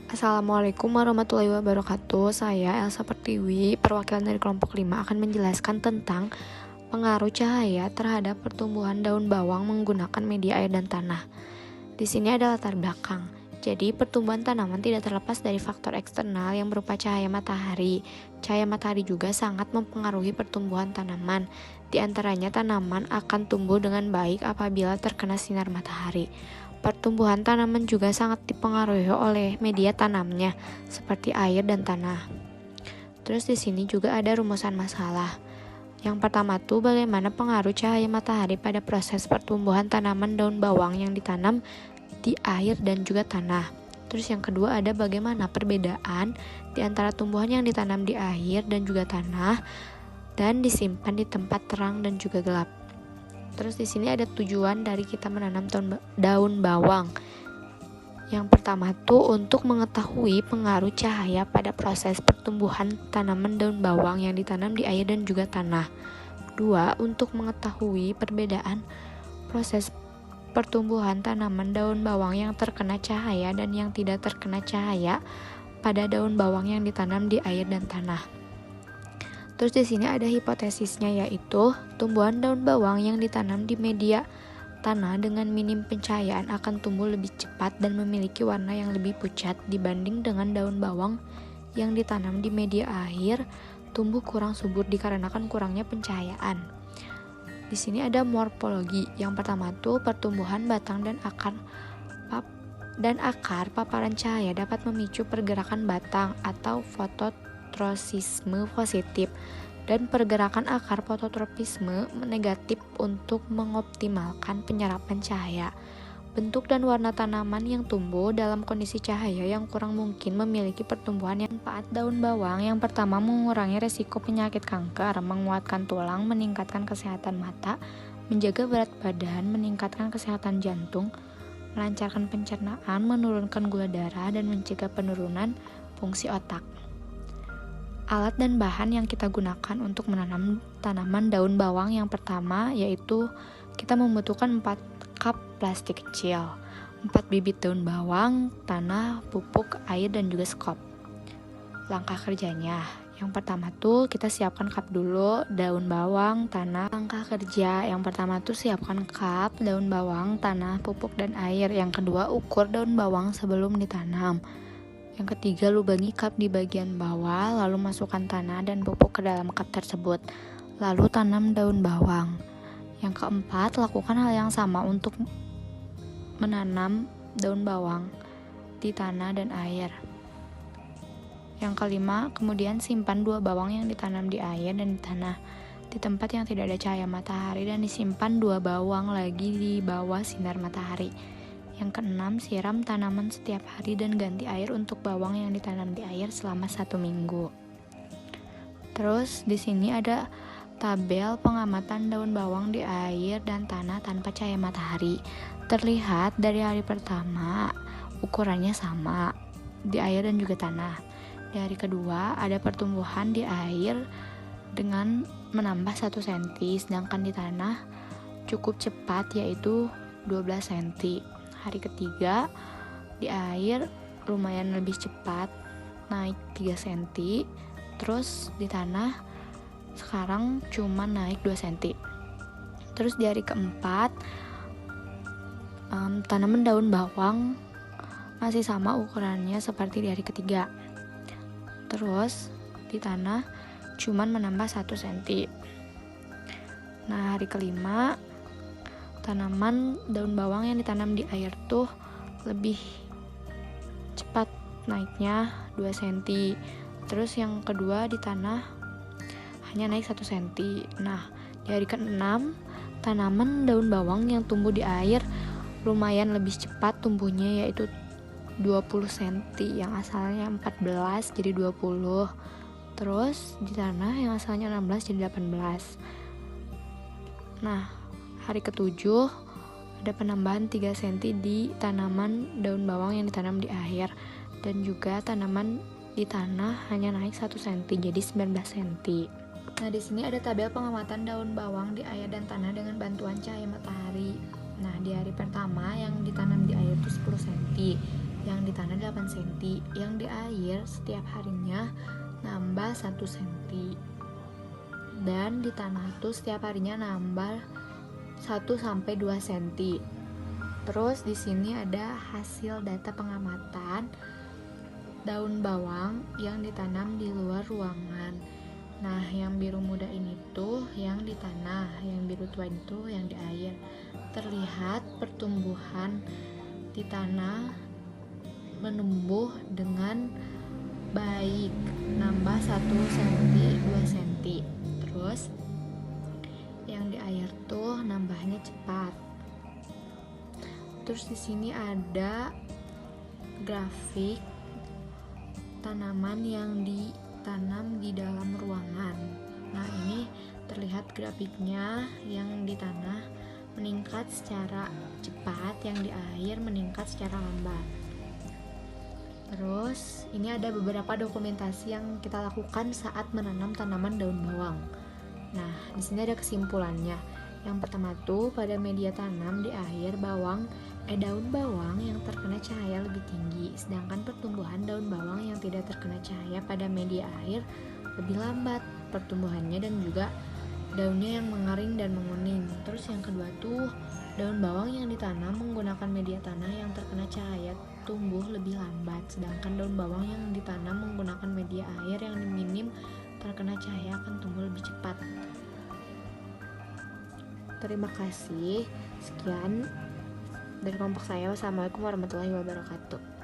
Assalamualaikum warahmatullahi wabarakatuh. Saya Elsa Pertiwi, perwakilan dari kelompok 5 akan menjelaskan tentang pengaruh cahaya terhadap pertumbuhan daun bawang menggunakan media air dan tanah. Di sini ada latar belakang. Jadi, pertumbuhan tanaman tidak terlepas dari faktor eksternal yang berupa cahaya matahari. Cahaya matahari juga sangat mempengaruhi pertumbuhan tanaman. Di antaranya, tanaman akan tumbuh dengan baik apabila terkena sinar matahari. Pertumbuhan tanaman juga sangat dipengaruhi oleh media tanamnya, seperti air dan tanah. Terus di sini juga ada rumusan masalah. Yang pertama tuh bagaimana pengaruh cahaya matahari pada proses pertumbuhan tanaman daun bawang yang ditanam di air dan juga tanah. Terus yang kedua ada bagaimana perbedaan di antara tumbuhan yang ditanam di air dan juga tanah dan disimpan di tempat terang dan juga gelap. Terus di sini ada tujuan dari kita menanam daun bawang. Yang pertama tuh untuk mengetahui pengaruh cahaya pada proses pertumbuhan tanaman daun bawang yang ditanam di air dan juga tanah. Dua, untuk mengetahui perbedaan proses pertumbuhan tanaman daun bawang yang terkena cahaya dan yang tidak terkena cahaya pada daun bawang yang ditanam di air dan tanah. Terus di sini ada hipotesisnya, yaitu tumbuhan daun bawang yang ditanam di media tanah dengan minim pencahayaan akan tumbuh lebih cepat dan memiliki warna yang lebih pucat dibanding dengan daun bawang yang ditanam di media air tumbuh kurang subur dikarenakan kurangnya pencahayaan. Di sini ada morfologi. Yang pertama tuh pertumbuhan batang dan akar paparan cahaya dapat memicu pergerakan batang atau fototropisme positif dan pergerakan akar fototropisme negatif untuk mengoptimalkan penyerapan cahaya. Bentuk dan warna tanaman yang tumbuh dalam kondisi cahaya yang kurang mungkin memiliki pertumbuhan yang manfaat daun bawang. Yang pertama, mengurangi resiko penyakit kanker, menguatkan tulang, meningkatkan kesehatan mata, menjaga berat badan, meningkatkan kesehatan jantung, melancarkan pencernaan, menurunkan gula darah, dan mencegah penurunan fungsi otak. Alat dan bahan yang kita gunakan untuk menanam tanaman daun bawang yang pertama yaitu kita membutuhkan 4 cup plastik kecil, 4 bibit daun bawang, tanah, pupuk, air, dan juga skop. Langkah kerjanya, yang pertama tuh kita siapkan cup dulu, daun bawang, tanah. Langkah kerja, yang pertama tuh siapkan cup, daun bawang, tanah, pupuk, dan air. Yang kedua, ukur daun bawang sebelum ditanam. Yang ketiga, lubangi cup di bagian bawah, lalu masukkan tanah dan pupuk ke dalam cup tersebut. Lalu tanam daun bawang. Yang keempat, lakukan hal yang sama untuk menanam daun bawang di tanah dan air. Yang kelima, kemudian simpan 2 bawang yang ditanam di air dan di tanah di tempat yang tidak ada cahaya matahari dan disimpan 2 bawang lagi di bawah sinar matahari. Yang keenam, siram tanaman setiap hari dan ganti air untuk bawang yang ditanam di air selama 1 minggu. Terus di sini ada tabel pengamatan daun bawang di air dan tanah tanpa cahaya matahari. Terlihat dari hari pertama ukurannya sama di air dan juga tanah. Di hari kedua ada pertumbuhan di air dengan menambah 1 cm, sedangkan di tanah cukup cepat yaitu 12 cm. Hari ketiga di air lumayan lebih cepat, naik 3 cm. Terus di tanah sekarang cuma naik 2 cm. Terus di hari keempat tanaman daun bawang masih sama ukurannya seperti di hari ketiga. Terus di tanah cuman menambah 1 cm. Nah, hari kelima tanaman daun bawang yang ditanam di air tuh lebih cepat naiknya 2 cm. Terus yang kedua di tanah hanya naik 1 cm. Nah, di hari ke-6 tanaman daun bawang yang tumbuh di air lumayan lebih cepat tumbuhnya yaitu 20 cm, yang asalnya 14 jadi 20. Terus di tanah yang asalnya 16 jadi 18. Nah, hari ke-7 ada penambahan 3 cm di tanaman daun bawang yang ditanam di air dan juga tanaman di tanah hanya naik 1 cm jadi 19 cm. Nah, di sini ada tabel pengamatan daun bawang di air dan tanah dengan bantuan cahaya matahari. Nah, di hari pertama yang ditanam di air itu 10 cm, yang di tanah 8 cm, yang air setiap harinya nambah 1 cm. Dan di tanah tuh setiap harinya nambah 1 sampai 2 cm. Terus di sini ada hasil data pengamatan daun bawang yang ditanam di luar ruangan. Nah, yang biru muda ini tuh yang di tanah, yang biru tua itu yang di air. Terlihat pertumbuhan di tanah menumbuh dengan baik, nambah 1 cm, 2 cm. Terus yang di air tuh nambahnya cepat. Terus di sini ada grafik tanaman yang ditanam di dalam ruangan. Nah, ini terlihat grafiknya yang di tanah meningkat secara cepat, yang di air meningkat secara lambat. Terus ini ada beberapa dokumentasi yang kita lakukan saat menanam tanaman daun bawang. Nah, di sini ada kesimpulannya. Yang pertama tuh, pada media tanam di air daun bawang yang terkena cahaya lebih tinggi, sedangkan pertumbuhan daun bawang yang tidak terkena cahaya pada media air lebih lambat pertumbuhannya dan juga daunnya yang mengering dan menguning. Terus yang kedua tuh, daun bawang yang ditanam menggunakan media tanah yang terkena cahaya tumbuh lebih lambat, sedangkan daun bawang yang ditanam menggunakan media air yang minim terkena cahaya akan tumbuh lebih cepat. Terima kasih. Sekian dari kelompok saya. Wassalamualaikum warahmatullahi wabarakatuh.